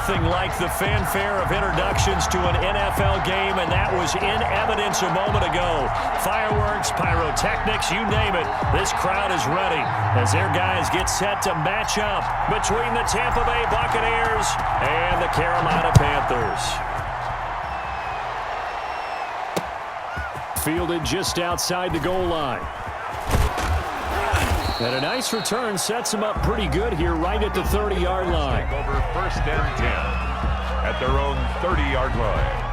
Nothing like the fanfare of introductions to an NFL game, and that was in evidence a moment ago. Fireworks, pyrotechnics, you name it. This crowd is ready as their guys get set to match up between the Tampa Bay Buccaneers and the Carolina Panthers. Fielded just outside the goal line. And a nice return sets him up pretty good here right at the 30-yard line. Over 1st and 10 at their own 30-yard line.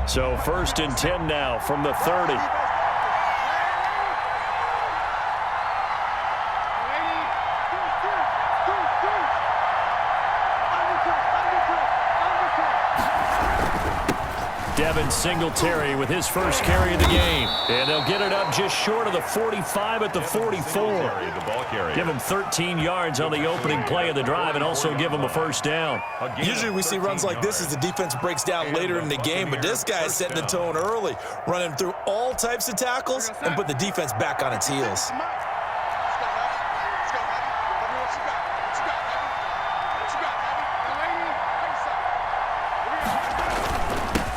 So 1st and 10 now from the 30. Devin Singletary with his first carry of the game. And they'll get it up just short of the 45 at the 44. Give him 13 yards on the opening play of the drive and also give him a first down. Usually we see runs like this as the defense breaks down later in the game, but this guy is setting the tone early, running through all types of tackles and put the defense back on its heels.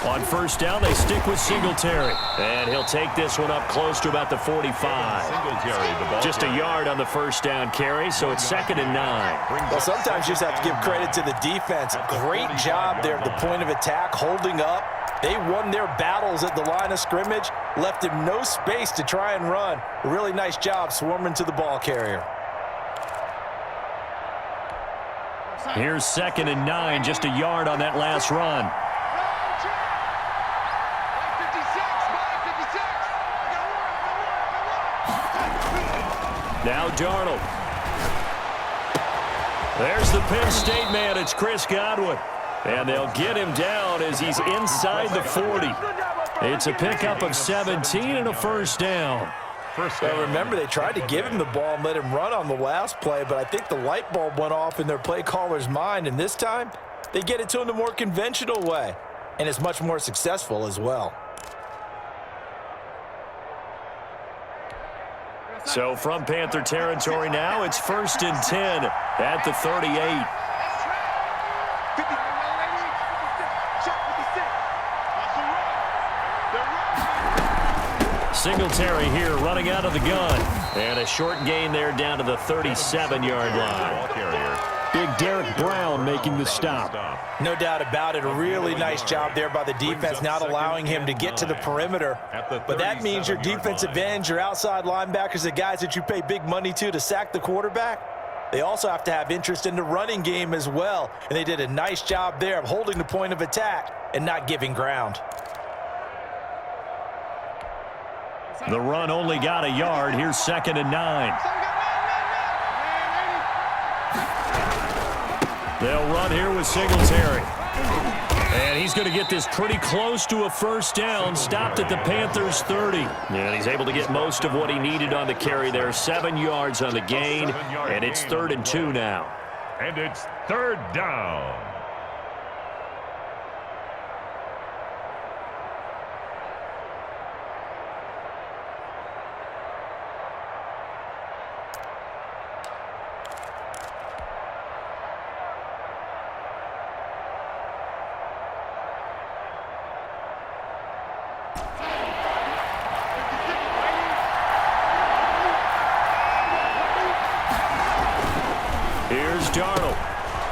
On 1st down, they stick with Singletary. And he'll take this one up close to about the 45. Just a yard on the 1st down carry, so it's 2nd and 9. Well, sometimes you just have to give credit to the defense. Great job there at the point of attack, holding up. They won their battles at the line of scrimmage, left him no space to try and run. A really nice job swarming to the ball carrier. Here's 2nd and 9, just a yard on that last run. Now Darnold. There's the Penn State man. It's Chris Godwin. And they'll get him down as he's inside the 40. It's a pickup of 17 and a first down. Well, remember, they tried to give him the ball and let him run on the last play, but I think the light bulb went off in their play caller's mind, and this time they get it to him the more conventional way, and it's much more successful as well. So from Panther territory now, it's 1st and 10 at the 38. Singletary here running out of the gun. And a short gain there down to the 37-yard line. Big Derek Brown making the stop. No doubt about it. A really nice job there by the defense, not allowing him to get to the perimeter. But that means your defensive ends, your outside linebackers, the guys that you pay big money to sack the quarterback, they also have to have interest in the running game as well. And they did a nice job there of holding the point of attack and not giving ground. The run only got a yard. Here's 2nd and 9. They'll run here with Singletary. And he's going to get this pretty close to a first down. Stopped at the Panthers' 30. And he's able to get most of what he needed on the carry there. 7 yards on the gain. And it's 3rd and 2 now. And it's 3rd down. Here's Darnold.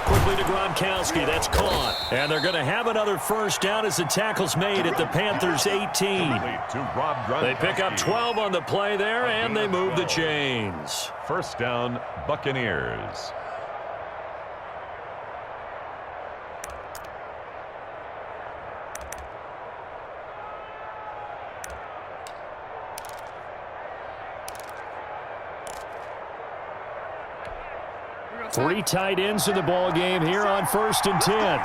Quickly to Gronkowski. That's caught. And they're going to have another first down as the tackle's made at the Panthers' 18. They pick up 12 on the play there, and they move the chains. 1st down, Buccaneers. Three tight ends in the ball game here on 1st and 10.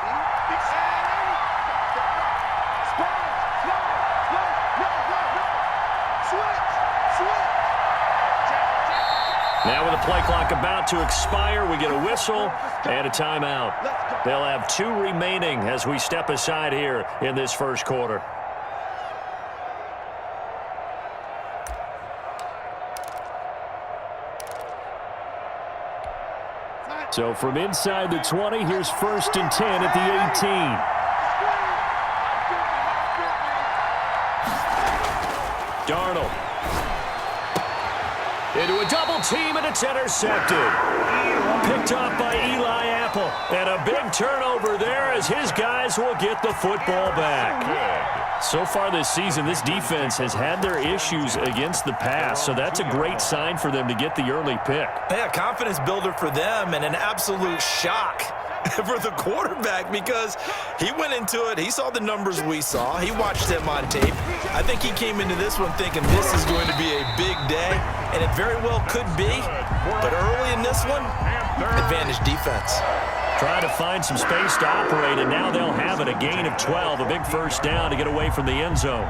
Now with the play clock about to expire, we get a whistle and a timeout. They'll have 2 remaining as we step aside here in this first quarter. So from inside the 20, here's 1st and 10 at the 18. Darnold. Into a double team, and it's intercepted. Picked off by Eli Apple. And a big turnover there as his guys will get the football back. So far this season, this defense has had their issues against the pass, so that's a great sign for them to get the early pick. Yeah, confidence builder for them and an absolute shock for the quarterback because he went into it. He saw the numbers we saw. He watched them on tape. I think he came into this one thinking this is going to be a big day, and it very well could be. But early in this one, advantage defense. Trying to find some space to operate, and now they'll have it. A gain of 12, a big first down to get away from the end zone.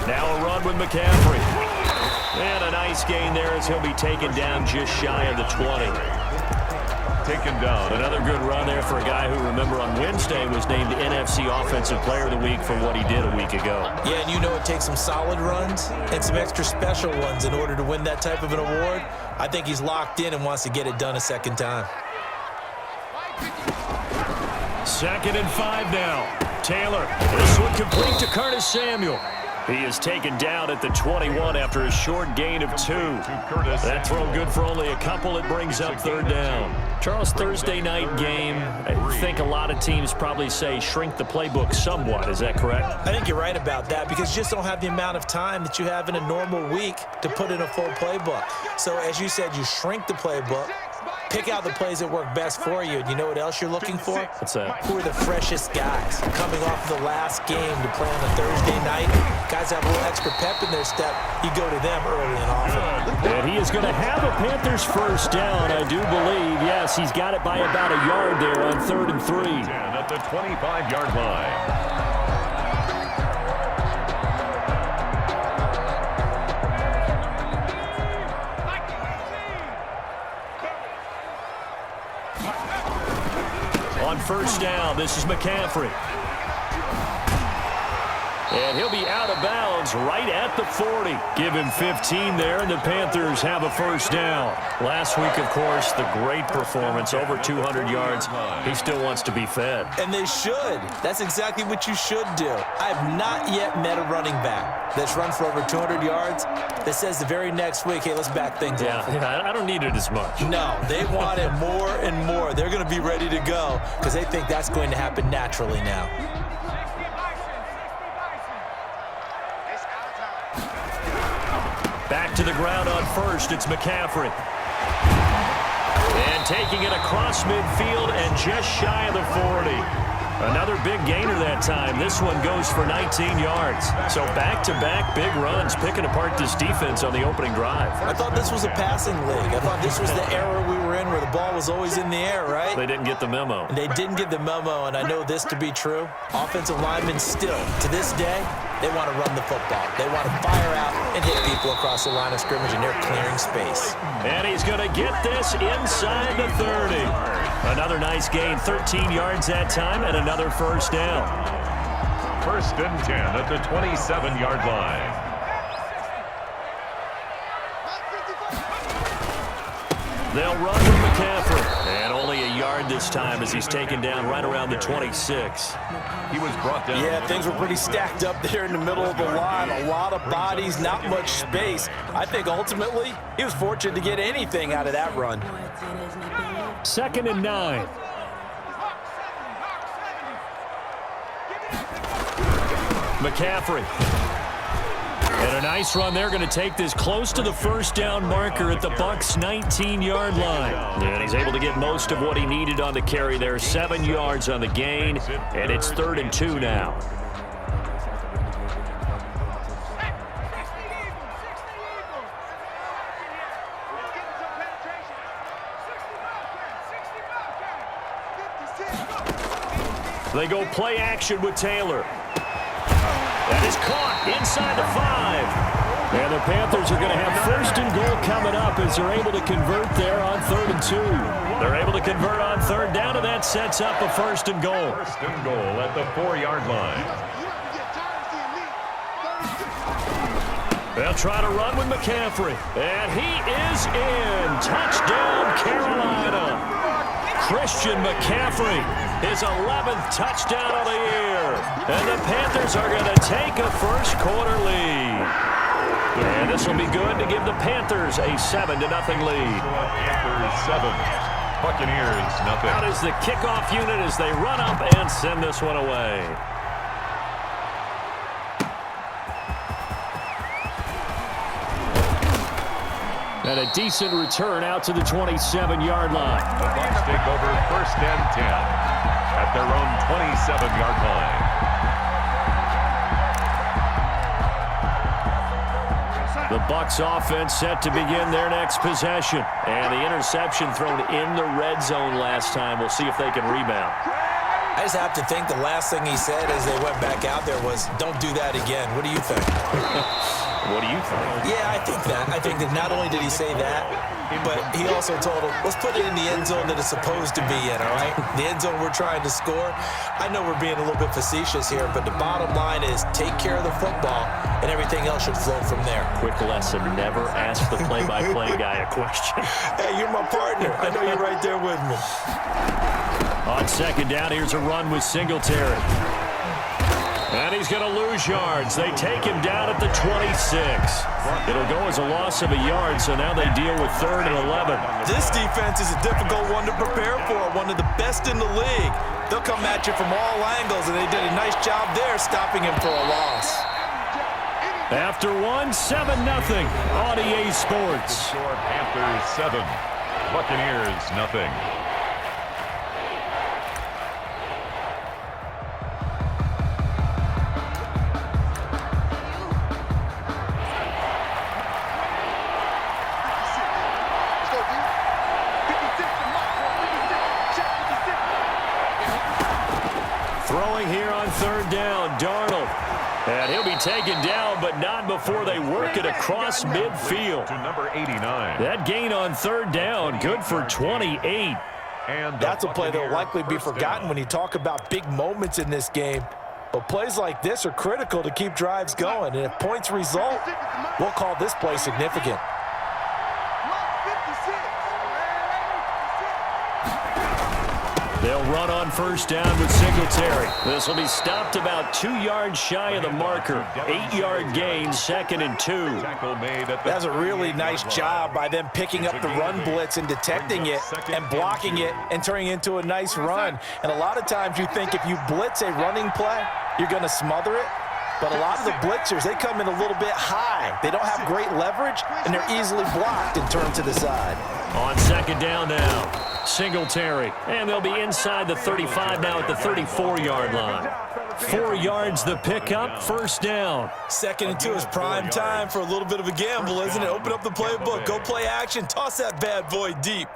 Now a run with McCaffrey. And a nice gain there as he'll be taken down just shy of the 20. Taken down. Another good run there for a guy who, remember, on Wednesday was named NFC Offensive Player of the Week for what he did a week ago. Yeah, and you know it takes some solid runs and some extra special ones in order to win that type of an award. I think he's locked in and wants to get it done a second time. 2nd and 5 now. Taylor. This one complete to Curtis Samuel. He is taken down at the 21 after a short gain of 2. That throw good for only a couple. It brings up 3rd down. Charles, Thursday night game, I think a lot of teams probably say shrink the playbook somewhat. Is that correct? I think you're right about that because you just don't have the amount of time that you have in a normal week to put in a full playbook. So as you said, you shrink the playbook, pick out the plays that work best for you. And you know what else you're looking for? What's that? Who are the freshest guys coming off the last game to play on a Thursday night? Guys have a little extra pep in their step. You go to them early and often. And he is going to have a Panthers first down, I do believe. Yes, he's got it by about a yard there on 3rd and 3. At the 25-yard line. On first down, this is McCaffrey. And he'll be out of bounds right at the 40. Give him 15 there, and the Panthers have a first down. Last week, of course, the great performance, over 200 yards. He still wants to be fed. And they should. That's exactly what you should do. I have not yet met a running back that's run for over 200 yards that says the very next week, hey, let's back things up. Yeah, I don't need it as much. No, they want it more and more. They're going to be ready to go because they think that's going to happen naturally now. Back to the ground on first, it's McCaffrey. And taking it across midfield and just shy of the 40. Another big gainer that time. This one goes for 19 yards. So back-to-back big runs, picking apart this defense on the opening drive. I thought this was a passing league. I thought this was the era we were in where the ball was always in the air, right? They didn't get the memo. And they didn't get the memo, and I know this to be true. Offensive linemen still, to this day, they want to run the football. They want to fire out and hit people across the line of scrimmage, and they're clearing space. And he's going to get this inside the 30. Another nice gain, 13 yards that time, and another first down. 1st and 10 at the 27-yard line. They'll run with McCaffrey. And only a yard this time as he's taken down right around the 26. He was brought down. Yeah, things were pretty stacked up there in the middle of the line. A lot of bodies, not much space. I think ultimately he was fortunate to get anything out of that run. 2nd and 9. McCaffrey. And a nice run there, going to take this close to the first down marker at the Bucs' 19-yard line. And he's able to get most of what he needed on the carry there. 7 yards on the gain, and it's 3rd and 2 now. They go play action with Taylor. That is caught inside the 5. And the Panthers are going to have first and goal coming up as they're able to convert there on 3rd and 2. They're able to convert on 3rd down, and that sets up a first and goal. First and goal at the 4-yard line. They'll try to run with McCaffrey. And he is in. Touchdown, Carolina. Christian McCaffrey, his 11th touchdown of the year. And the Panthers are going to take a first quarter lead. And this will be good to give the Panthers a 7-0 lead. Panthers 7, Buccaneers nothing. Out is the kickoff unit as they run up and send this one away. And a decent return out to the 27-yard line. The Bucs take over 1st and 10 at their own 27-yard line. The Bucs offense set to begin their next possession. And the interception thrown in the red zone last time. We'll see if they can rebound. I just have to think the last thing he said as they went back out there was, don't do that again. What do you think? What do you think? Yeah, I think that. I think that not only did he say that, but he also told him, let's put it in the end zone that it's supposed to be in, all right? The end zone we're trying to score. I know we're being a little bit facetious here, but the bottom line is take care of the football, and everything else should flow from there. Quick lesson, never ask the play-by-play guy a question. Hey, you're my partner. I know you're right there with me. On 2nd down, here's a run with Singletary. And he's going to lose yards. They take him down at the 26. It'll go as a loss of a yard, so now they deal with 3rd and 11. This defense is a difficult one to prepare for, one of the best in the league. They'll come at you from all angles, and they did a nice job there stopping him for a loss. After 1, 7-0 on EA Sports. Panthers 7, Buccaneers nothing. Throwing here on 3rd down, Darnold. And he'll be taken down, but not before they work it across midfield. To number 89. That gain on 3rd down, good for 28. And that's a play that will likely be forgotten when you talk about big moments in this game. But plays like this are critical to keep drives going. And if points result, we'll call this play significant. They'll run on 1st down with Singletary. This will be stopped about 2 yards shy of the marker. 8-yard gain, 2nd and 2. That's a really nice job by them picking up the run blitz and detecting it and blocking it and turning it into a nice run. And a lot of times you think if you blitz a running play, you're going to smother it. But a lot of the blitzers, they come in a little bit high. They don't have great leverage, and they're easily blocked and turned to the side. On 2nd down now. Singletary, and they'll be inside the 35 now at the 34-yard line. 4 yards the pickup, 1st down. 2nd and 2 is prime time for a little bit of a gamble, isn't it? Open up the playbook, go play action, toss that bad boy deep.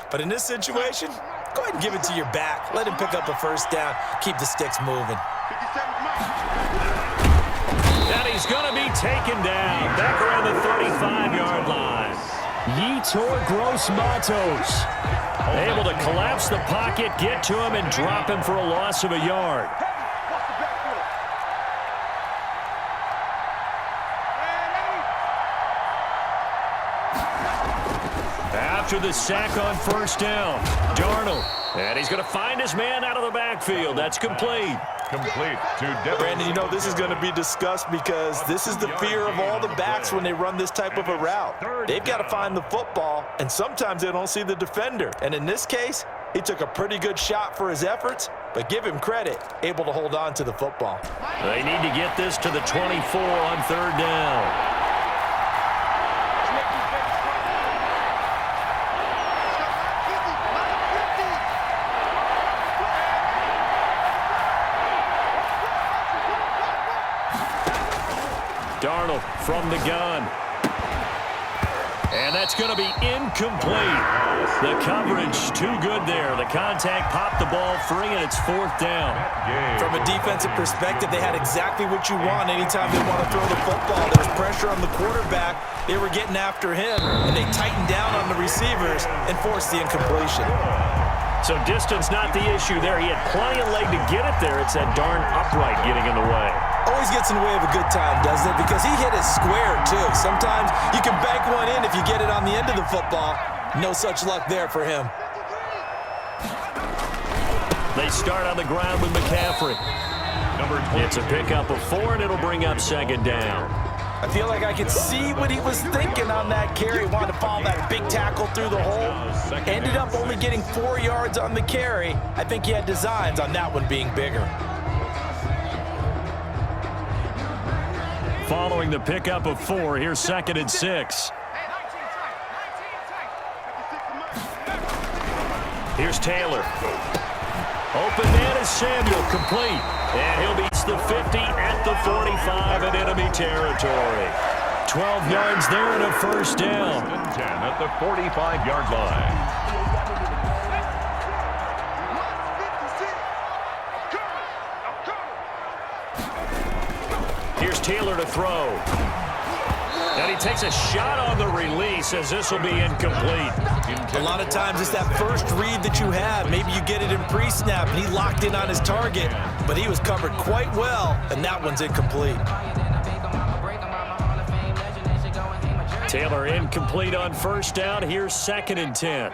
But in this situation, go ahead and give it to your back. Let him pick up a 1st down, keep the sticks moving. And he's going to be taken down back around the 35-yard line. Yetur Gross-Matos able to collapse the pocket, get to him, and drop him for a loss of a yard. After the sack on 1st down, Darnold. And he's going to find his man out of the backfield. That's complete. Complete to Devin. Brandon, you know this is going to be discussed because this is the fear of all the backs when they run this type of a route. They've got to find the football, and sometimes they don't see the defender. And in this case, he took a pretty good shot for his efforts, but give him credit, able to hold on to the football. They need to get this to the 24 on 3rd down. Darnold from the gun. And that's going to be incomplete. The coverage too good there. The contact popped the ball free, and it's 4th down. From a defensive perspective, they had exactly what you want anytime they want to throw the football. There was pressure on the quarterback. They were getting after him, and they tightened down on the receivers and forced the incompletion. So distance not the issue there. He had plenty of leg to get it there. It's that darn upright getting in the way. Always gets in the way of a good time, doesn't it? Because he hit it square, too. Sometimes you can bank one in if you get it on the end of the football. No such luck there for him. They start on the ground with McCaffrey. It's a pickup of 4, and it'll bring up 2nd down. I feel like I could see what he was thinking on that carry. Wanted to follow that big tackle through the hole. Ended up only getting 4 yards on the carry. I think he had designs on that one being bigger. Following the pickup of 4, here's 2nd and 6. Here's Taylor. Open man is Samuel, complete. And he'll beat the 50 at the 45 in enemy territory. 12 yards there and a 1st down. 10 at the 45-yard line. Here's Taylor to throw. And he takes a shot on the release as this will be incomplete. A lot of times it's that first read that you have. Maybe you get it in pre-snap, and he locked in on his target, but he was covered quite well, and that one's incomplete. Taylor incomplete on 1st down. Here's 2nd and 10.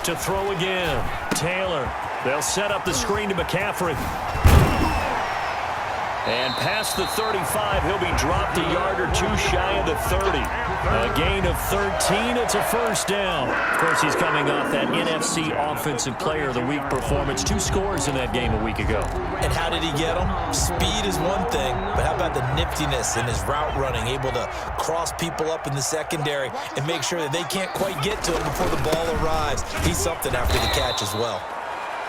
To throw again. Taylor. They'll set up the screen to McCaffrey. And past the 35, he'll be dropped a yard or 2 shy of the 30. A gain of 13, it's a 1st down. Of course, he's coming off that NFC Offensive Player of the Week performance. 2 scores in that game a week ago. And how did he get them? Speed is one thing, but how about the niftiness in his route running, able to cross people up in the secondary and make sure that they can't quite get to him before the ball arrives. He's something after the catch as well.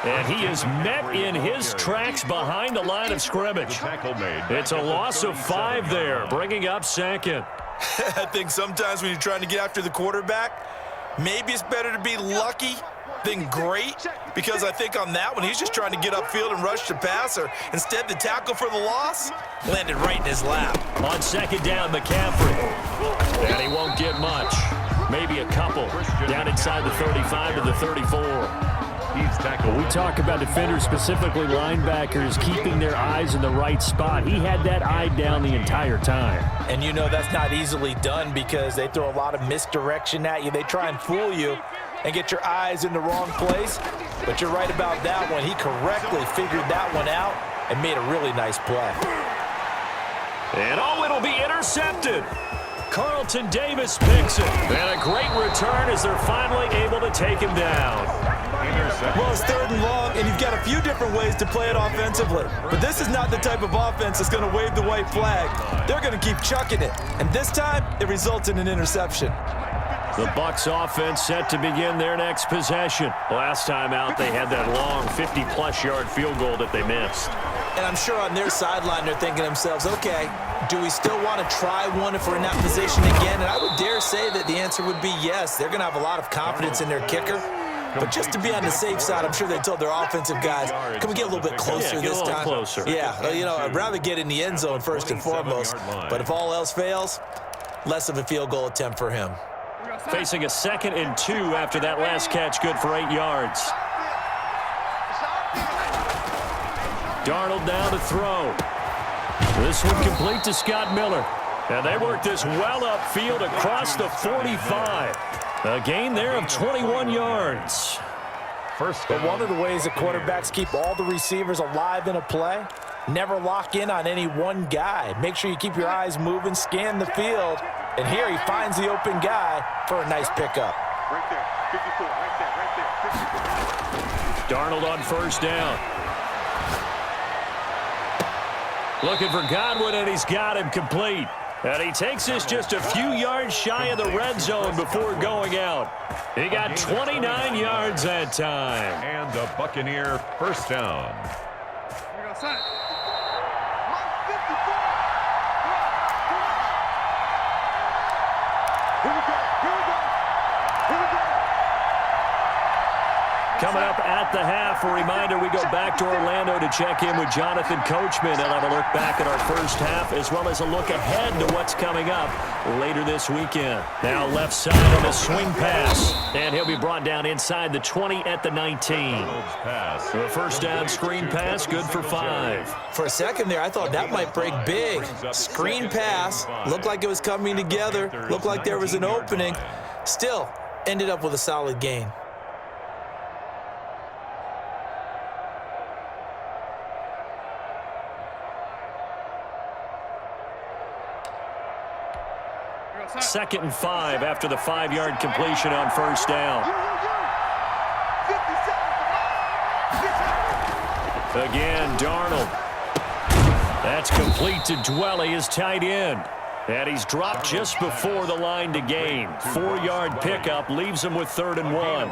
And he is met in his tracks behind the line of scrimmage. It's a loss of 5 there, bringing up 2nd. I think sometimes when you're trying to get after the quarterback, maybe it's better to be lucky than great, because I think on that one, he's just trying to get upfield and rush the passer. Instead, the tackle for the loss landed right in his lap. On 2nd down, McCaffrey. And he won't get much. Maybe a couple. Down inside the 35 to the 34. We talk about defenders, specifically linebackers, keeping their eyes in the right spot. He had that eye down the entire time. And you know that's not easily done because they throw a lot of misdirection at you. They try and fool you and get your eyes in the wrong place. But you're right about that one. He correctly figured that one out and made a really nice play. And it'll be intercepted. Carlton Davis picks it. And a great return as they're finally able to take him down. Well, it's 3rd and long, and you've got a few different ways to play it offensively. But this is not the type of offense that's going to wave the white flag. They're going to keep chucking it. And this time, it results in an interception. The Bucs offense set to begin their next possession. Last time out, they had that long 50-plus yard field goal that they missed. And I'm sure on their sideline, they're thinking to themselves, okay, do we still want to try one if we're in that position again? And I would dare say that the answer would be yes. They're going to have a lot of confidence in their kicker. But just to be on the safe side, I'm sure they told their offensive guys, can we get a little bit closer this time? Closer. Yeah, you know, I'd rather get in the end zone first and foremost. But if all else fails, less of a field goal attempt for him. Facing a 2nd and 2 after that last catch, good for 8 yards. Darnold down to throw. This one complete to Scott Miller. And they work this well upfield across the 45. A gain there of 21 yards. But one of the ways that quarterbacks keep all the receivers alive in a play, never lock in on any one guy. Make sure you keep your eyes moving, scan the field. And here he finds the open guy for a nice pickup. Right there, 54, right there, 54. Darnold on 1st down. Looking for Godwin, and he's got him complete. And he takes this just a few yards shy of the red zone before going out. He got 29 yards that time. And a Buccaneer first down. Here we go, son. Coming up at the half, a reminder, we go back to Orlando to check in with Jonathan Coachman. He'll have a look back at our first half as well as a look ahead to what's coming up later this weekend. Now left side on a swing pass, and he'll be brought down inside the 20 at the 19. The first down screen pass, good for 5. For a second there, I thought that might break big. Screen pass, looked like it was coming together, looked like there was an opening. Still, ended up with a solid gain. Second and 5 after the 5-yard completion on first down. Again, Darnold. That's complete to Dwelly, his tight end. And he's dropped just before the line to gain. 4-yard pickup leaves him with 3rd and 1.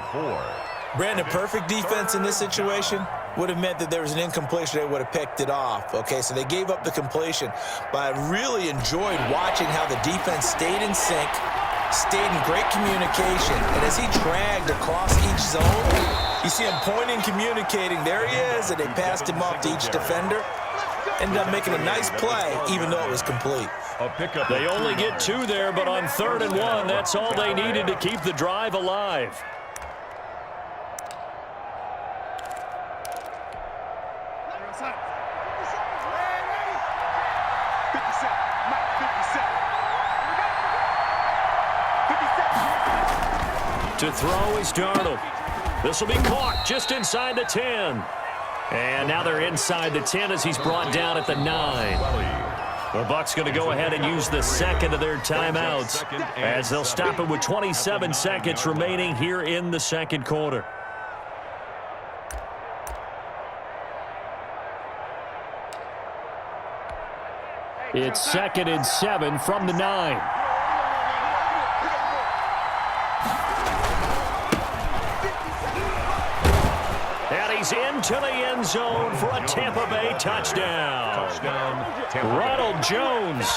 Brandon, perfect defense in this situation would have meant that there was an incompletion. They would have picked it off. Okay, so they gave up the completion. But I really enjoyed watching how the defense stayed in sync, stayed in great communication. And as he dragged across each zone, you see him pointing, communicating. There he is, and they passed him off to each defender. Ended up making a nice play, even though it was complete. They only get 2 there, but on 3rd and 1, that's all they needed to keep the drive alive. To throw is Darnold. This will be caught just inside the 10. And now they're inside the 10 as he's brought down at the 9. The Bucs going to go ahead and use the second of their timeouts as they'll stop it with 27 seconds remaining here in the second quarter. It's 2nd and 7 from the 9. He's into the end zone for a Tampa Bay touchdown. Ronald Jones,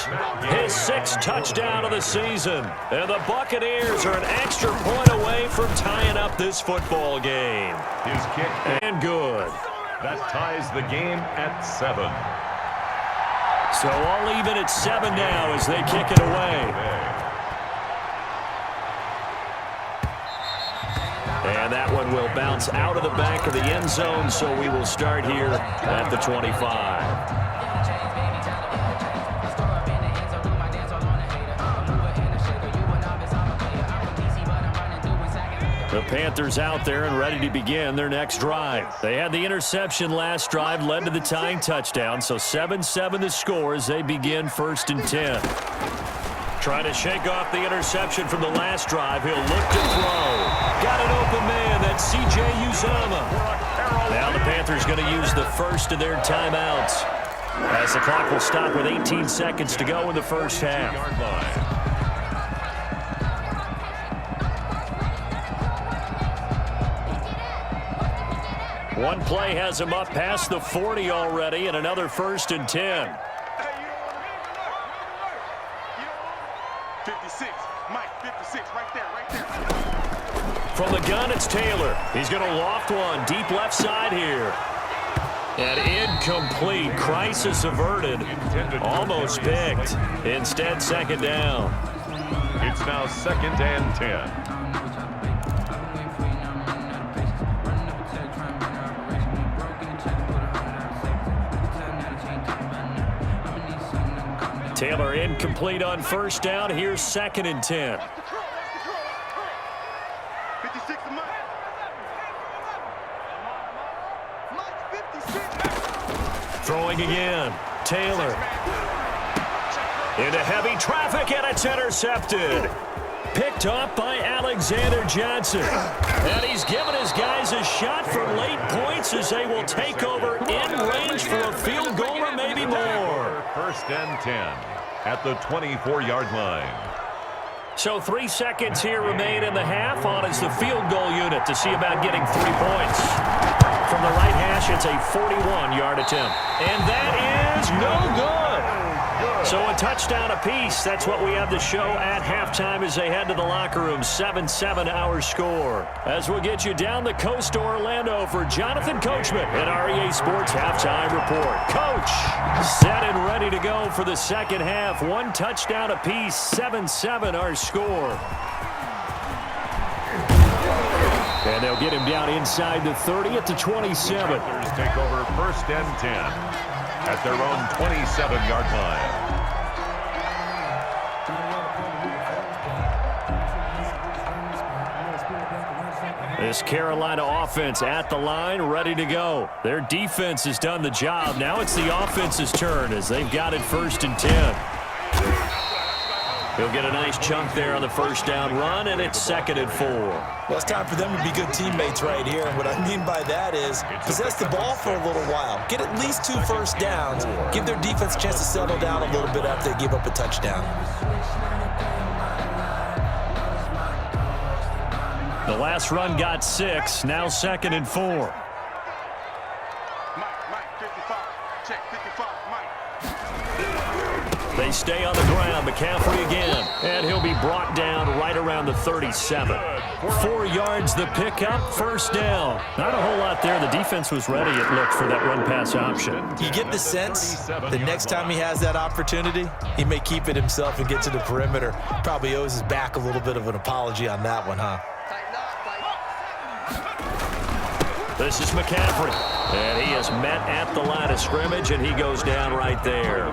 his 6th touchdown of the season. And the Buccaneers are an extra point away from tying up this football game. His kick. And good. That ties the game at 7. So all even at 7 now as they kick it away. And that one will bounce out of the back of the end zone, so we will start here at the 25. The Panthers out there and ready to begin their next drive. They had the interception last drive, led to the tying touchdown, so 7-7 the score as they begin 1st and 10. Trying to shake off the interception from the last drive. He'll look to throw. Got an open man. That's C.J. Uzomah. Now the Panthers going to use the first of their timeouts as the clock will stop with 18 seconds to go in the first half. One play has him up past the 40 already, and another 1st and 10. 56, Mike, 56, right there. From the gun, it's Taylor. He's going to loft one deep left side here. And incomplete. Crisis averted. Almost picked. Instead, 2nd down. It's now 2nd and 10. Taylor incomplete on 1st down. Here's 2nd and 10. 56 to Mike. Throwing again. Taylor. Into heavy traffic, and it's intercepted. Picked off by Alexander Johnson. And he's given his guys a shot for late points as they will take over in range for a field goal or maybe more. first and 10 at the 24-yard line. So 3 seconds here remain in the half. On is the field goal unit to see about getting 3 points. From the right hash, it's a 41-yard attempt. And that is no good. So a touchdown apiece. That's what we have to show at halftime as they head to the locker room. 7-7 our score. As we'll get you down the coast to Orlando for Jonathan Coachman at our EA Sports Halftime Report. Coach, set and ready to go for the second half. 1 touchdown apiece. 7-7 our score. And they'll get him down inside the 30 at the 27. Panthers take over first and 10 at their own 27-yard line. This Carolina offense at the line, ready to go. Their defense has done the job. Now it's the offense's turn as they've got it first and 10. He'll get a nice chunk there on the first down run, and it's 2nd and 4. Well, it's time for them to be good teammates right here. And what I mean by that is possess the ball for a little while. Get at least 2 first downs. Give their defense a chance to settle down a little bit after they give up a touchdown. The last run got 6. Now 2nd and 4. Mike, 55. Check, 55, Mike. They stay on the ground. McCaffrey again. And he'll be brought down right around the 37. 4 yards the pickup. First down. Not a whole lot there. The defense was ready, it looked, for that run-pass option. You get the sense the next time he has that opportunity, he may keep it himself and get to the perimeter. Probably owes his back a little bit of an apology on that one, huh? This is McCaffrey, and he is met at the line of scrimmage, and he goes down right there.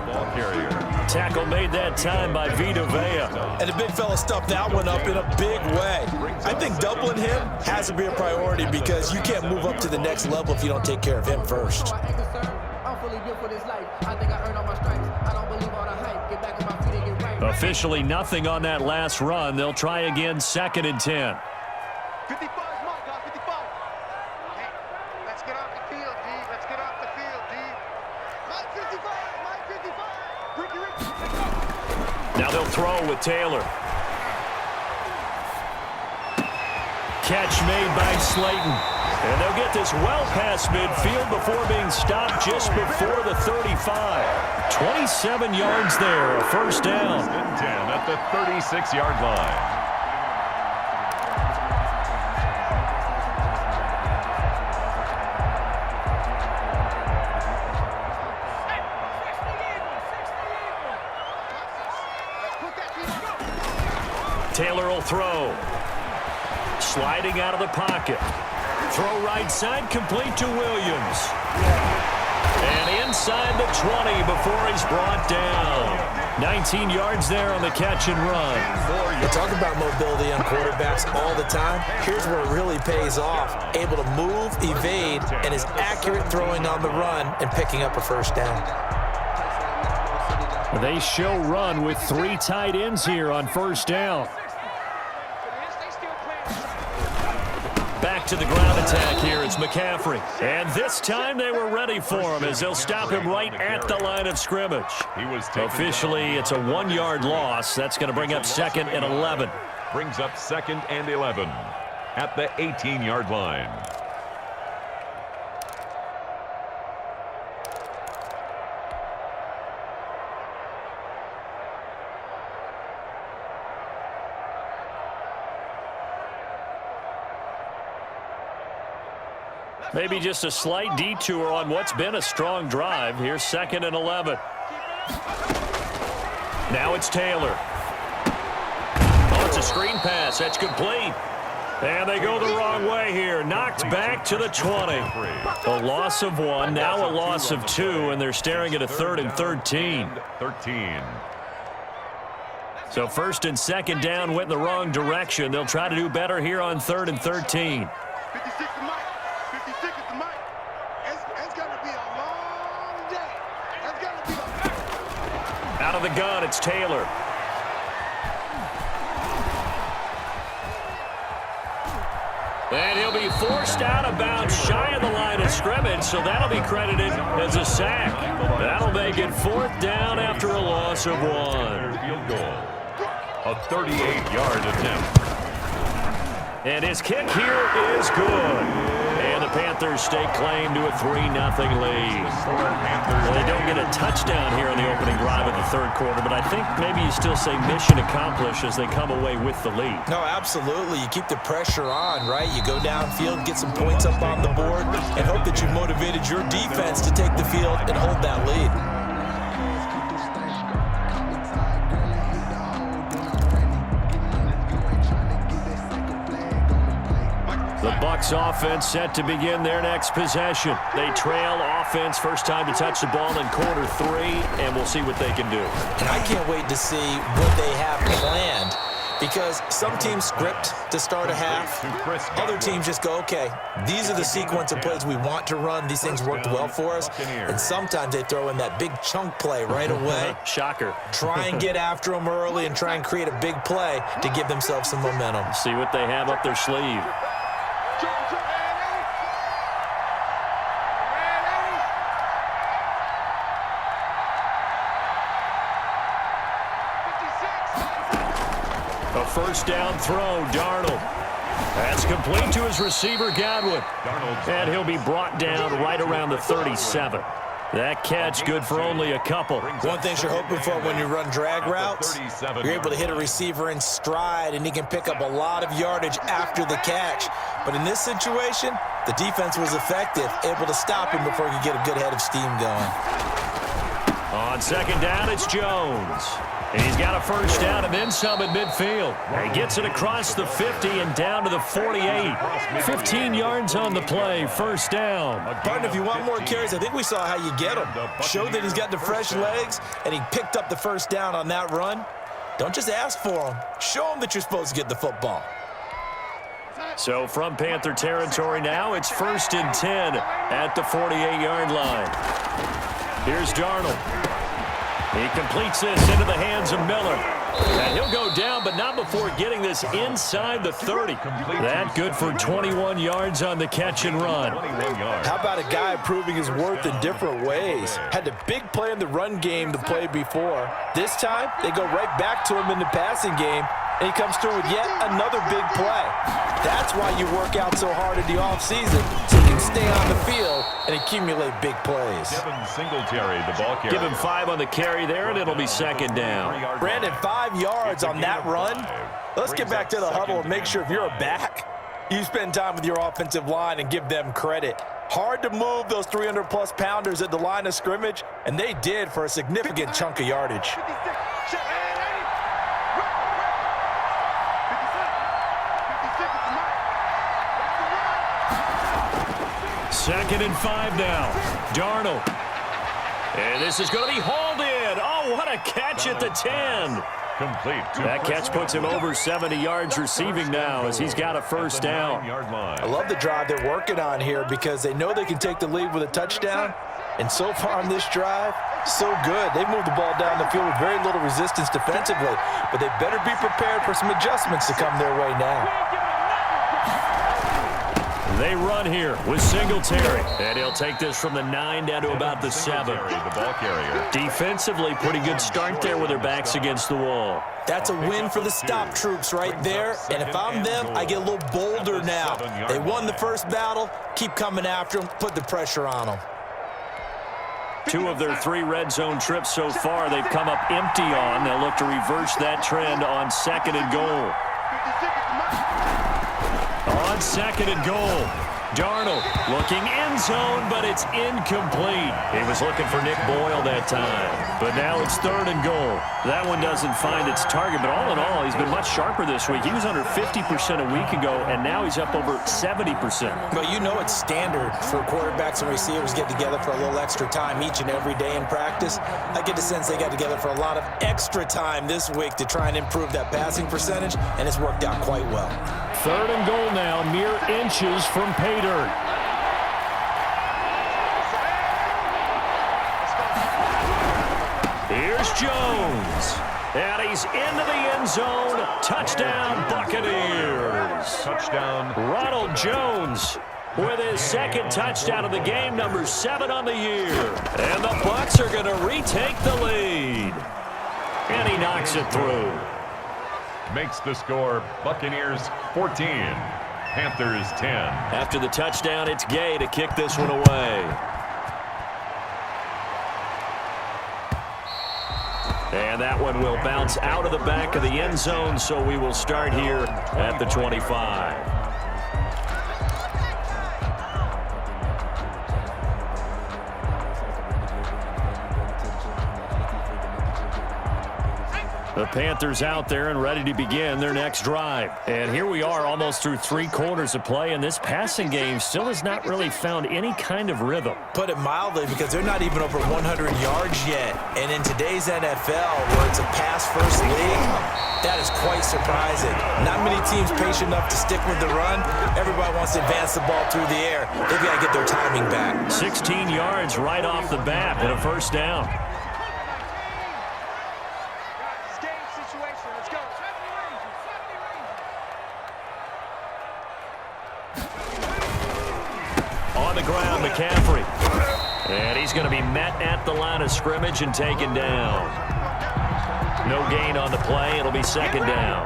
Tackle made that time by Vita Vea. And the big fella stuffed that one up in a big way. I think doubling him has to be a priority because you can't move up to the next level if you don't take care of him first. Officially nothing on that last run. They'll try again, 2nd and 10. 55, Mike, 55. Hey, let's get off the field, D. Let's get off the field, D. Mike 55, Mike 55. Ricky, let's go. Now they'll throw with Taylor. Catch made by Slayton. And they'll get this well past midfield before being stopped just before the 35. 27 yards there, a first down. 10 at the 36-yard line. Taylor will throw. Sliding out of the pocket. Throw right side, complete to Williams. And inside the 20 before he's brought down. 19 yards there on the catch and run. We talk about mobility on quarterbacks all the time. Here's where it really pays off. Able to move, evade, and is accurate throwing on the run and picking up a first down. They show run with 3 tight ends here on first down. Back to the ground attack here. It's McCaffrey. And this time they were ready for him as they'll stop him right at the line of scrimmage. Officially, it's a 1-yard loss. That's going to bring up 2nd and 11. Brings up 2nd and 11 at the 18-yard line. Maybe just a slight detour on what's been a strong drive. Here's 2nd and 11. Now it's Taylor. Oh, it's a screen pass. That's complete. And they go the wrong way here. Knocked back to the 20. A loss of 1, now a loss of 2, and they're staring at a 3rd and 13. So 1st and 2nd down went in the wrong direction. They'll try to do better here on 3rd and 13. 56 to Mike. 56 to Mike. It's going to be a long day. It's going to be a... Out of the gun, it's Taylor. And he'll be forced out of bounds shy of the line of scrimmage, so that'll be credited as a sack. That'll make it 4th down after a loss of 1. Field goal. A 38-yard attempt. And his kick here is good. And the Panthers stake claim to a 3-0 lead. Well, they don't get a touchdown here in the opening drive of the 3rd quarter, but I think maybe you still say mission accomplished as they come away with the lead. No, absolutely. You keep the pressure on, right? You go downfield, get some points up on the board, and hope that you motivated your defense to take the field and hold that lead. The Bucs offense set to begin their next possession. They trail offense, first time to touch the ball in quarter 3, and we'll see what they can do. And I can't wait to see what they have planned, because some teams script to start a half. Other teams just go, okay, these are the sequence of plays we want to run. These things worked well for us. And sometimes they throw in that big chunk play right away. Shocker. Try and get after them early and try and create a big play to give themselves some momentum. See what they have up their sleeve. A first down throw, Darnold. That's complete to his receiver, Godwin. And he'll be brought down right around the 37. That catch good for only a couple. One thing you're hoping for when you run drag routes, you're able to hit a receiver in stride, and he can pick up a lot of yardage after the catch. But in this situation, the defense was effective, able to stop him before he could get a good head of steam going. On second down, it's Jones. And he's got a first down and then some at midfield. He gets it across the 50 and down to the 48. 15 yards on the play, first down. Partner, if you want more carries, I think we saw how you get him. Show that he's got the fresh legs, and he picked up the first down on that run. Don't just ask for him. Show him that you're supposed to get the football. So from Panther territory now, it's 1st and 10 at the 48-yard line. Here's Darnold. He completes this into the hands of Miller. And he'll go down, but not before getting this inside the 30. That good for 21 yards on the catch and run. How about a guy proving his worth in different ways? Had the big play in the run game the play before. This time, they go right back to him in the passing game, and he comes through with yet another big play. That's why you work out so hard in the offseason, so you can stay on the field and accumulate big plays. Singletary, the ball carrier. Give him 5 on the carry there, and it'll be second down. Brandon, 5 yards on that run. Let's get back to the huddle and make sure if you're a back, you spend time with your offensive line and give them credit. Hard to move those 300-plus pounders at the line of scrimmage, and they did for a significant chunk of yardage. Second and 5 now. Darnold. And this is going to be hauled in. Oh, what a catch at the 10. Complete. That catch puts him over 70 yards receiving now as he's got a first down. I love the drive they're working on here because they know they can take the lead with a touchdown. And so far on this drive, so good. They've moved the ball down the field with very little resistance defensively, but they better be prepared for some adjustments to come their way now. They run here with Singletary, and he'll take this from the 9 down to about the 7. The ball carrier. Defensively, pretty good start there with their backs against the wall. That's a win for the stop troops right there, and if I'm them, I get a little bolder now. They won the first battle, keep coming after them, put the pressure on them. 2 of their 3 red zone trips so far they've come up empty on. They'll look to reverse that trend on second and goal. On second and goal, Darnold looking end zone, but it's incomplete. He was looking for Nick Boyle that time, but now it's 3rd and goal. That one doesn't find its target, but all in all, he's been much sharper this week. He was under 50% a week ago, and now he's up over 70%. But you know it's standard for quarterbacks and receivers get together for a little extra time each and every day in practice. I get the sense they got together for a lot of extra time this week to try and improve that passing percentage, and it's worked out quite well. 3rd and goal now, mere inches from pay dirt. Here's Jones. And he's into the end zone. Touchdown, Buccaneers. Touchdown. Ronald Jones with his second touchdown of the game, number 7 on the year. And the Bucs are going to retake the lead. And he knocks it through. Makes the score Buccaneers 14, Panthers 10. After the touchdown, it's Gay to kick this one away. And that one will bounce out of the back of the end zone, so we will start here at the 25. The Panthers out there and ready to begin their next drive. And here we are almost through 3 quarters of play, and this passing game still has not really found any kind of rhythm. Put it mildly, because they're not even over 100 yards yet. And in today's NFL, where it's a pass-first league, that is quite surprising. Not many teams patient enough to stick with the run. Everybody wants to advance the ball through the air. They've got to get their timing back. 16 yards right off the bat and a first down. On the ground, McCaffrey. And he's going to be met at the line of scrimmage and taken down. No gain on the play. It'll be second down.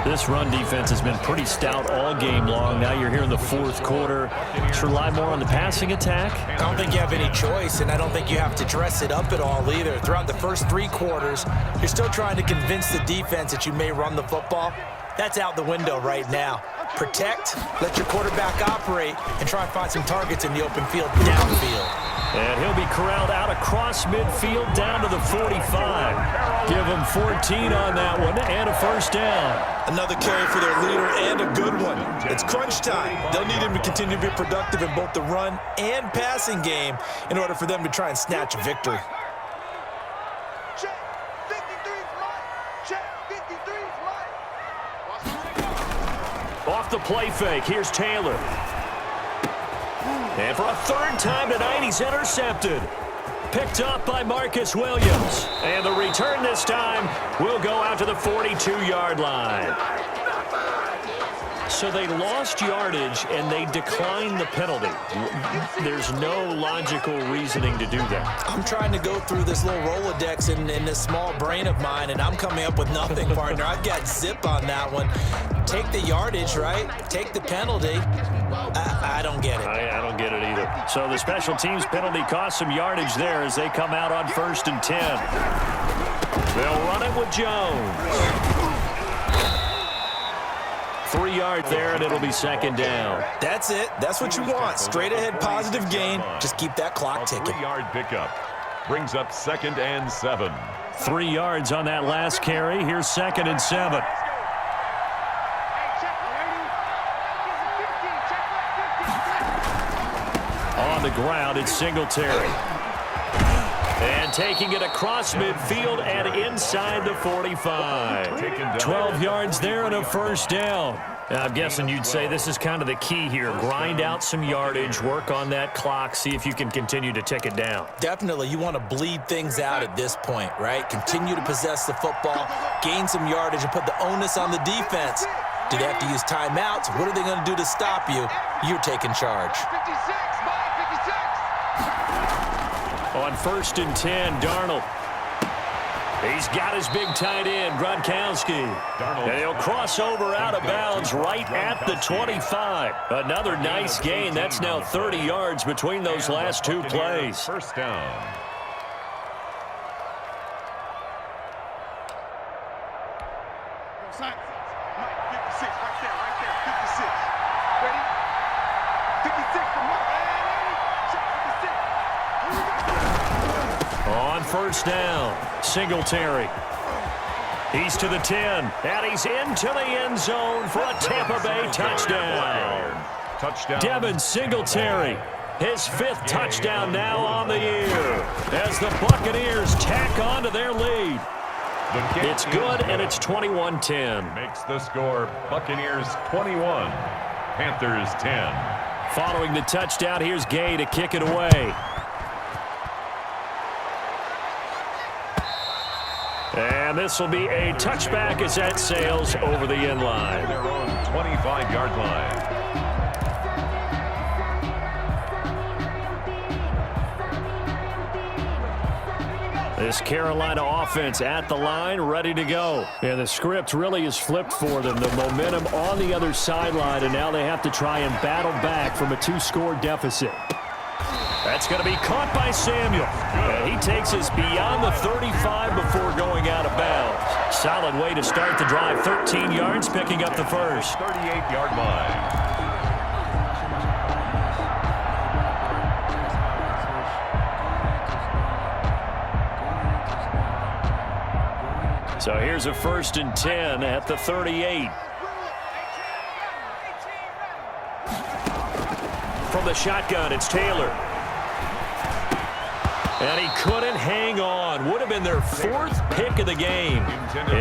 This run defense has been pretty stout all game long. Now you're here in the fourth quarter. Should rely more on the passing attack? I don't think you have any choice, and I don't think you have to dress it up at all either. Throughout the first 3 quarters, you're still trying to convince the defense that you may run the football. That's out the window right now. Protect, let your quarterback operate, and try and find some targets in the open field downfield. And he'll be corralled out across midfield down to the 45. Give him 14 on that one and a first down. Another carry for their leader and a good one. It's crunch time. They'll need him to continue to be productive in both the run and passing game in order for them to try and snatch a victory. Check. 53's right. Check. 53's right. Off the play fake, here's Taylor. And for a 3rd time tonight, he's intercepted. Picked up by Marcus Williams. And the return this time will go out to the 42-yard line. So they lost yardage, and they declined the penalty. There's no logical reasoning to do that. I'm trying to go through this little Rolodex in this small brain of mine, and I'm coming up with nothing, partner. I've got zip on that one. Take the yardage, right? Take the penalty. I don't get it. I don't get it either. So the special teams penalty cost some yardage there as they come out on 1st and 10. They'll run it with Jones. 3 yards there, and it'll be second down. That's it. That's what you want. Straight ahead, positive gain. Just keep that clock ticking. 3-yard pickup brings up 2nd and 7. 3 yards on that last carry. Here's 2nd and 7. On the ground, it's Singletary. And taking it across midfield and inside the 45. 12 yards there and a first down. I'm guessing you'd say this is kind of the key here. Grind out some yardage, work on that clock, see if you can continue to tick it down. Definitely. You want to bleed things out at this point, right? Continue to possess the football, gain some yardage, and put the onus on the defense. Do they have to use timeouts? What are they going to do to stop you? You're taking charge. 56, Mike, 56. On 1st and 10, Darnold. He's got his big tight end, Gronkowski. And he'll cross over out of bounds right at the 25. Another nice gain. That's now 30 yards between those last 2 plays. First down. Mike, 56, right there, 56. Ready? 56 for Mike. On 1st down, Singletary. He's to the 10, and he's into the end zone for a Tampa Bay touchdown. Devin Singletary, his 5th touchdown now on the year as the Buccaneers tack on to their lead. It's good, and it's 21-10. Makes the score Buccaneers 21, Panthers 10. Following the touchdown, here's Gay to kick it away. And this will be a touchback as that sails over the end line. Their own 25-yard line. This Carolina offense at the line, ready to go. And the script really is flipped for them. The momentum on the other sideline, and now they have to try and battle back from a 2-score deficit. That's going to be caught by Samuel. And he takes us beyond the 35 before going out of bounds. Solid way to start the drive. 13 yards, picking up the first. 38-yard line. So here's a 1st and 10 at the 38. From the shotgun, it's Taylor. And he couldn't hang on. Would have been their 4th pick of the game.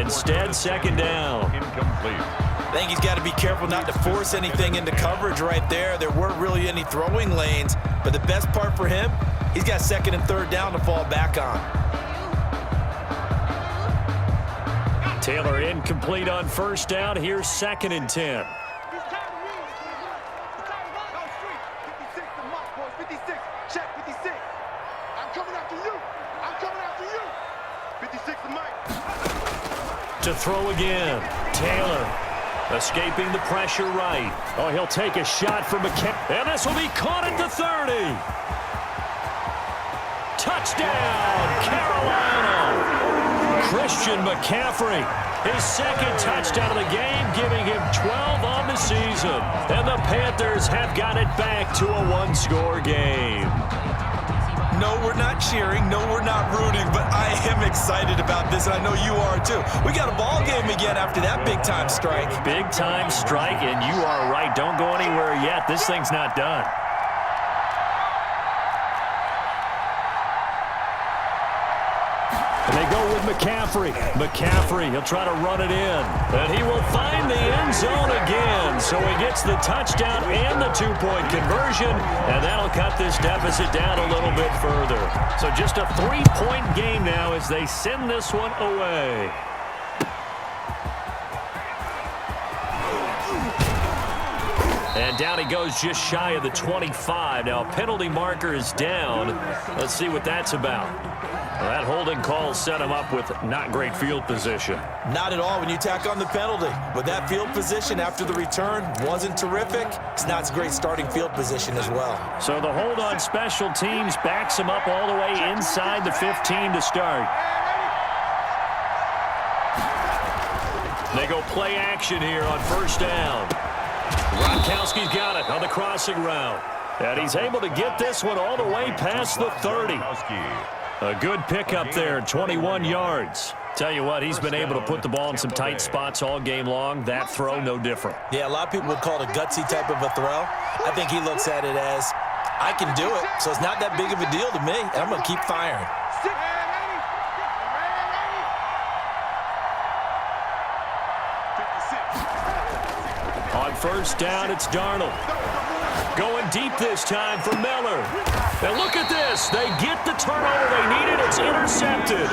Instead, 2nd down. Incomplete. I think he's got to be careful not to force anything into coverage right there. There weren't really any throwing lanes. But the best part for him, he's got 2nd and 3rd down to fall back on. Taylor incomplete on 1st down. Here's 2nd and 10. To throw again. Taylor escaping the pressure right. Oh, he'll take a shot from McCaffrey. And this will be caught at the 30. Touchdown, Carolina. Christian McCaffrey, his 2nd touchdown of the game, giving him 12 on the season. And the Panthers have got it back to a 1-score game. No, we're not cheering. No, we're not rooting. But I am excited about this, and I know you are too. We got a ball game again after that big-time strike. Big-time strike, and you are right. Don't go anywhere yet. This thing's not done. And they go with McCaffrey. McCaffrey, he'll try to run it in. And he will find the end zone again. So he gets the touchdown and the 2-point conversion. And that'll cut this deficit down a little bit further. So just a 3-point game now as they send this one away. And down he goes just shy of the 25. Now a penalty marker is down. Let's see what that's about. Well, that holding call set him up with not great field position. Not at all when you tack on the penalty. But that field position after the return wasn't terrific. It's not a great starting field position as well. So the hold on special teams backs him up all the way inside the 15 to start. They go play action here on 1st down. Gronkowski's got it on the crossing route. And he's able to get this one all the way past the 30. A good pickup there, 21 yards. Tell you what, he's been able to put the ball in some tight spots all game long. That throw, no different. Yeah, a lot of people would call it a gutsy type of a throw. I think he looks at it as, I can do it, so it's not that big of a deal to me, and I'm going to keep firing. On 1st down, it's Darnold. Going deep this time for Miller. And look at this. They get the turnover they needed. It's intercepted.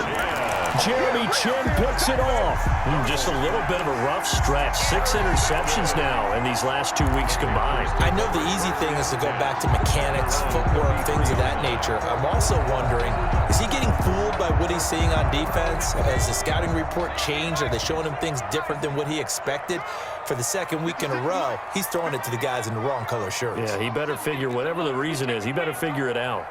Jeremy Chin picks it off. Just a little bit of a rough stretch. 6 interceptions now in these last 2 weeks combined. I know the easy thing is to go back to mechanics, footwork, things of that nature. I'm also wondering, is he getting fooled by what he's seeing on defense? Has the scouting report changed? Are they showing him things different than what he expected? For the 2nd week in a row, he's throwing it to the guys in the wrong color shirts. Yeah, he better figure, whatever the reason is, he better figure it out.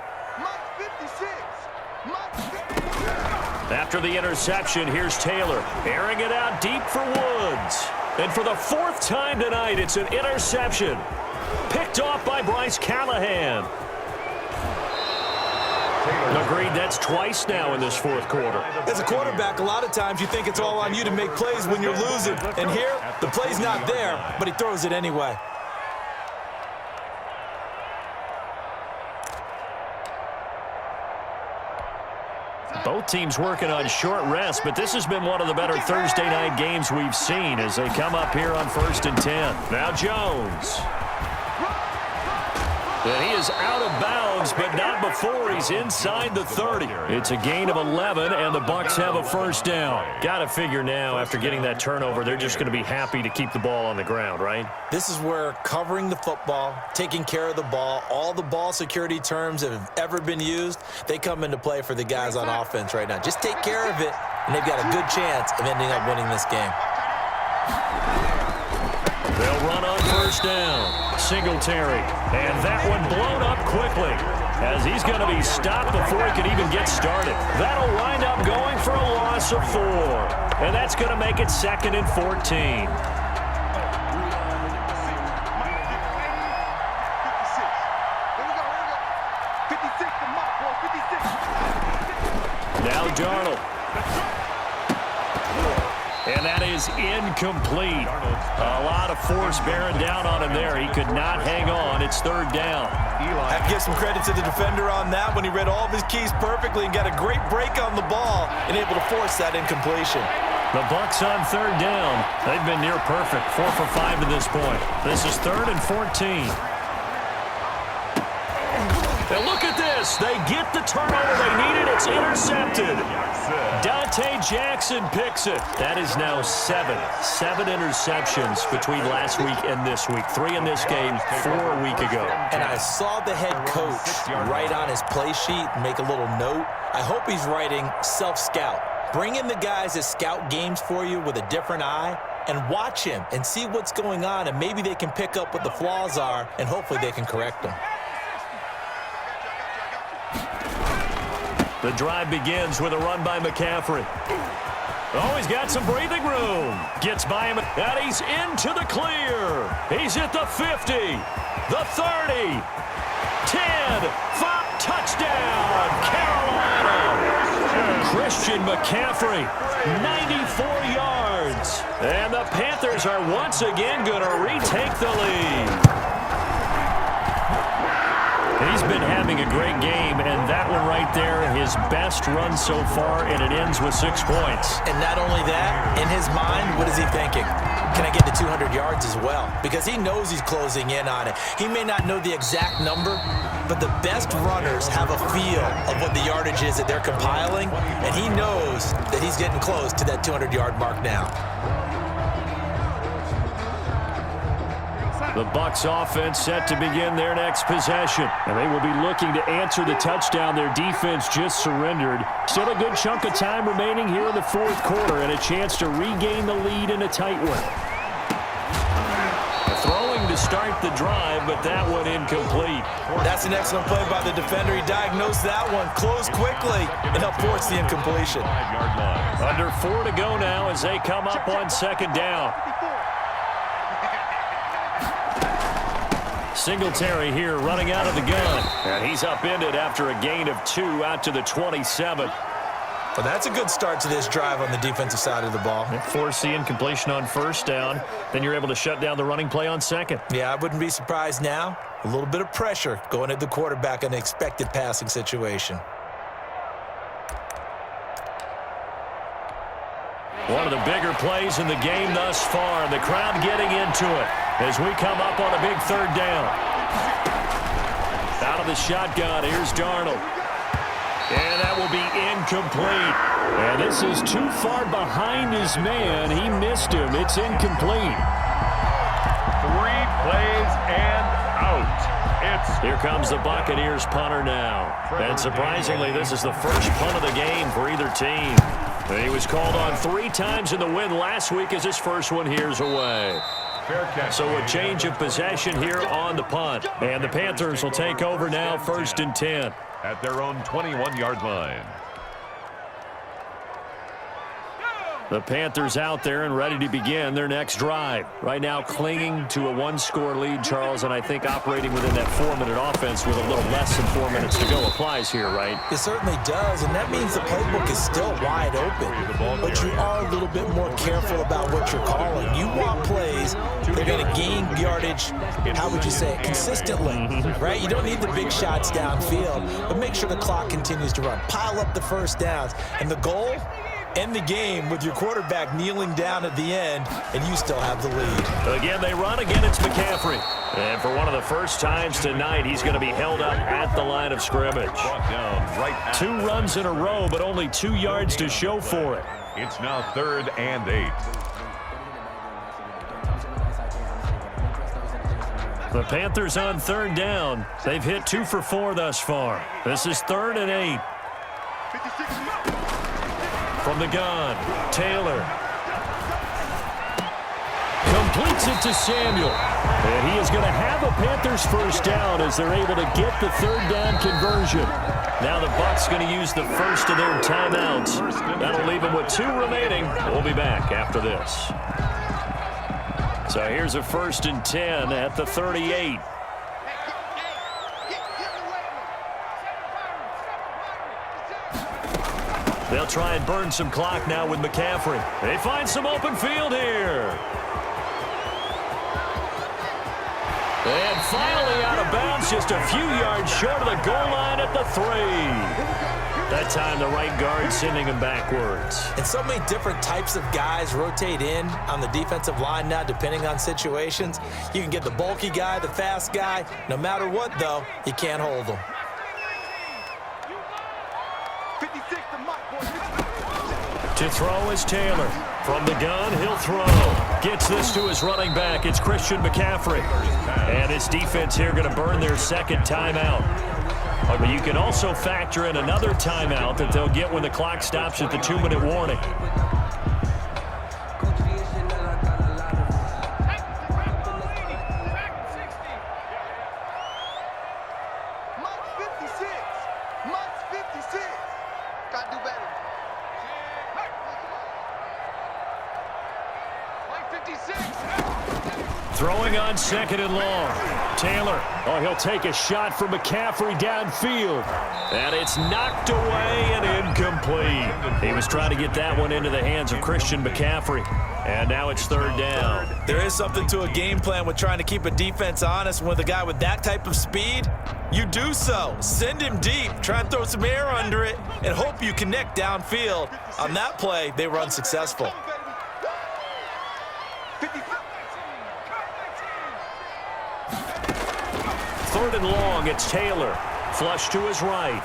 After the interception, here's Taylor. Airing it out deep for Woods. And for the 4th time tonight, it's an interception. Picked off by Bryce Callahan. Agreed, that's twice now in this 4th quarter. As a quarterback, a lot of times you think it's all on you to make plays when you're losing. And here, the play's not there, but he throws it anyway. Both teams working on short rest, but this has been one of the better Thursday night games we've seen as they come up here on 1st and 10. Now Jones. And he is out of bounds, but not before he's inside the 30. It's a gain of 11, and the Bucs have a first down. Got to figure now, after getting that turnover, they're just going to be happy to keep the ball on the ground, right? This is where covering the football, taking care of the ball, all the ball security terms that have ever been used, they come into play for the guys on offense right now. Just take care of it, and they've got a good chance of ending up winning this game. They'll run on first down. Singletary. And that one blown up quickly as he's going to be stopped before he can even get started. That'll wind up going for a loss of 4. And that's going to make it 2nd and 14. Now Darnold. And that is incomplete. A lot of force bearing down on him there. He could not hang on. It's 3rd down. I have to give some credit to the defender on that when he read all of his keys perfectly and got a great break on the ball and able to force that incompletion. The Bucs on 3rd down. They've been near perfect. 4 for 5 to this point. This is 3rd and 14. And look at this. They get the turnover they needed. It's intercepted. Dante Jackson picks it. That is now 7 interceptions between last week and this week. 3 in this game, 4 a week ago. And I saw the head coach write on his play sheet and make a little note. I hope he's writing self-scout. Bring in the guys that scout games for you with a different eye and watch him and see what's going on, and maybe they can pick up what the flaws are, and hopefully they can correct them. The drive begins with a run by McCaffrey. Oh, he's got some breathing room. Gets by him, and he's into the clear. He's at the 50, the 30, 10, 5, touchdown, Carolina. Christian McCaffrey, 94 yards. And the Panthers are once again going to retake the lead. He's been having a great game, and that one right there, his best run so far, and it ends with 6 points. And not only that, in his mind, what is he thinking? Can I get to 200 yards as well? Because he knows he's closing in on it. He may not know the exact number, but the best runners have a feel of what the yardage is that they're compiling, and he knows that he's getting close to that 200-yard mark now. The Bucs offense set to begin their next possession, and they will be looking to answer the touchdown their defense just surrendered. Still a good chunk of time remaining here in the 4th quarter, and a chance to regain the lead in a tight one. Throwing to start the drive, but that one incomplete. That's an excellent play by the defender. He diagnosed that one, closed quickly, and helped force the incompletion. Under 4 to go now as they come up on 2nd down. Singletary here running out of the gun. And he's upended after a gain of 2 out to the 27. Well, that's a good start to this drive on the defensive side of the ball. Force the incompletion on 1st down. Then you're able to shut down the running play on 2nd. Yeah, I wouldn't be surprised now. A little bit of pressure going at the quarterback in an expected passing situation. One of the bigger plays in the game thus far, and the crowd getting into it as we come up on a big 3rd down. Out of the shotgun, here's Darnold. And that will be incomplete. And this is too far behind his man. He missed him. It's incomplete. 3 plays and out. Here comes the Buccaneers punter now. And surprisingly, this is the first punt of the game for either team. He was called on 3 times in the win last week as his first one here's away. So a change of possession here on the punt. And the Panthers will take over now 1st and 10. At their own 21-yard line. The Panthers out there and ready to begin their next drive. Right now clinging to a 1-score lead, Charles, and I think operating within that 4-minute offense with a little less than 4 minutes to go applies here, right? It certainly does, and that means the playbook is still wide open. But you are a little bit more careful about what you're calling. You want plays that are going to gain yardage, how would you say it, consistently, right? You don't need the big shots downfield, but make sure the clock continues to run. Pile up the first downs, and the goal end the game with your quarterback kneeling down at the end, and you still have the lead. Again, they run. Again, it's McCaffrey. And for one of the first times tonight, he's going to be held up at the line of scrimmage. 2 runs in a row, but only 2 yards to show for it. It's now 3rd and 8. The Panthers on 3rd down. They've hit 2 for 4 thus far. This is 3rd and 8. From the gun, Taylor. Completes it to Samuel. And he is going to have a Panthers first down as they're able to get the 3rd down conversion. Now the Bucs going to use the first of their timeouts. That'll leave them with 2 remaining. We'll be back after this. So here's a 1st and 10 at the 38. They'll try and burn some clock now with McCaffrey. They find some open field here. And finally out of bounds, just a few yards short of the goal line at the 3. That time the right guard sending him backwards. And so many different types of guys rotate in on the defensive line now, depending on situations. You can get the bulky guy, the fast guy. No matter what, though, you can't hold them. 56 to Mike, boy. To throw is Taylor. From the gun, he'll throw. Gets this to his running back. It's Christian McCaffrey. And his defense here going to burn their 2nd timeout. But you can also factor in another timeout that they'll get when the clock stops at the 2-minute warning. Mike's 56. Gotta do better. Mike 56. Throwing on 2nd and long. Taylor. Oh, he'll take a shot from McCaffrey downfield. And it's knocked away and incomplete. He was trying to get that one into the hands of Christian McCaffrey. And now it's 3rd down. There is something to a game plan with trying to keep a defense honest. With a guy with that type of speed, you do so. Send him deep. Try and throw some air under it and hope you connect downfield. On that play, they were unsuccessful. 3rd and long, it's Taylor. Flush to his right.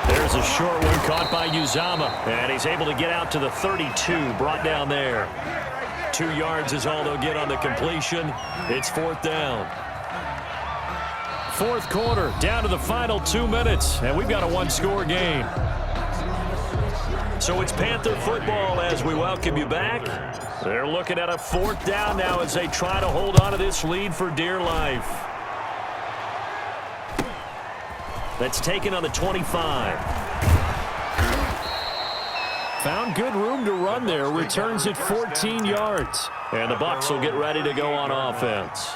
There's a short one caught by Uzama. And he's able to get out to the 32, brought down there. 2 yards is all they'll get on the completion. It's 4th down. 4th quarter, down to the final 2 minutes. And we've got a 1-score game. So it's Panther football as we welcome you back. They're looking at a 4th down now as they try to hold on to this lead for dear life. That's taken on the 25. Found good room to run there. Returns it 14 yards. And the Bucs will get ready to go on offense.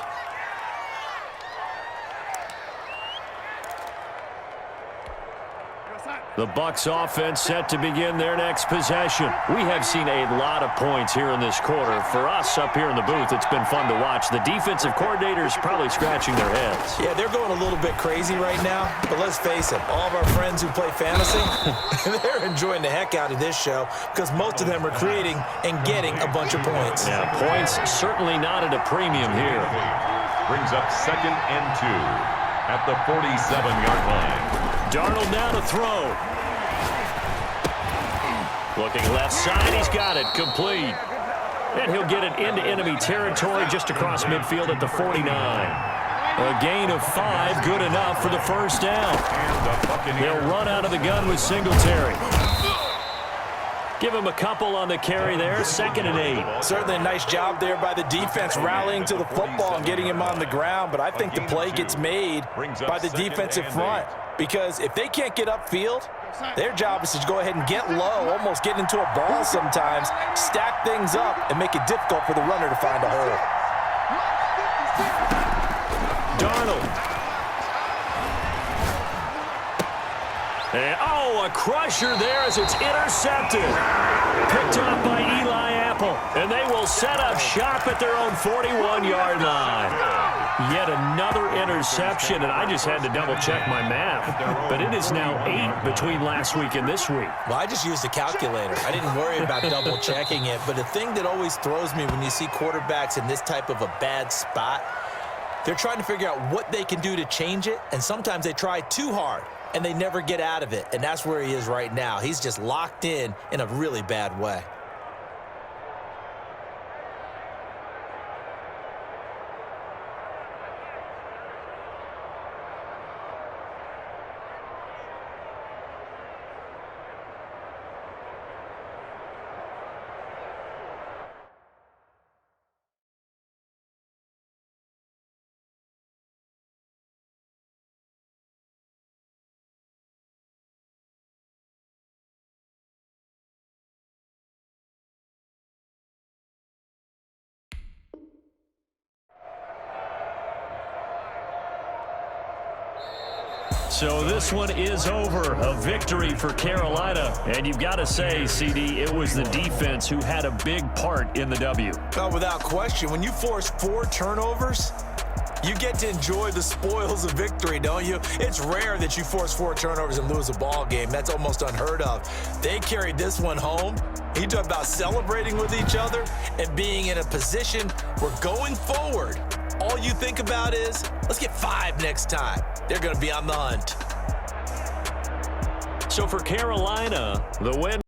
The Bucs offense set to begin their next possession. We have seen a lot of points here in this quarter. For us up here in the booth, it's been fun to watch. The defensive coordinators probably scratching their heads. Yeah, they're going a little bit crazy right now. But let's face it, all of our friends who play fantasy, they're enjoying the heck out of this show because most of them are creating and getting a bunch of points. Yeah, points certainly not at a premium here. Brings up 2nd and 2 at the 47-yard line. Darnold now to throw. Looking left side, he's got it, complete. And he'll get it into enemy territory just across midfield at the 49. A gain of 5, good enough for the first down. They'll run out of the gun with Singletary. Give him a couple on the carry there, 2nd and 8. Certainly a nice job there by the defense rallying to the football and getting him on the ground, but I think the play gets made by the defensive front because if they can't get upfield, their job is to go ahead and get low, almost get into a ball sometimes, stack things up, and make it difficult for the runner to find a hole. Darnold. And, oh, a crusher there as it's intercepted. Picked up by Eli Apple. And they will set up shop at their own 41-yard line. Yet another interception, and I just had to double-check my math. But it is now 8 between last week and this week. Well, I just used a calculator. I didn't worry about double-checking it. But the thing that always throws me when you see quarterbacks in this type of a bad spot, they're trying to figure out what they can do to change it, and sometimes they try too hard, and they never get out of it. And that's where he is right now. He's just locked in a really bad way. So this one is over. A victory for Carolina. And you've got to say, CD, it was the defense who had a big part in the W. Well, without question, when you force 4 turnovers, you get to enjoy the spoils of victory, don't you? It's rare that you force 4 turnovers and lose a ball game. That's almost unheard of. They carried this one home. You talk about celebrating with each other and being in a position where going forward, all you think about is, let's get 5 next time. They're going to be on the hunt. So for Carolina, the win.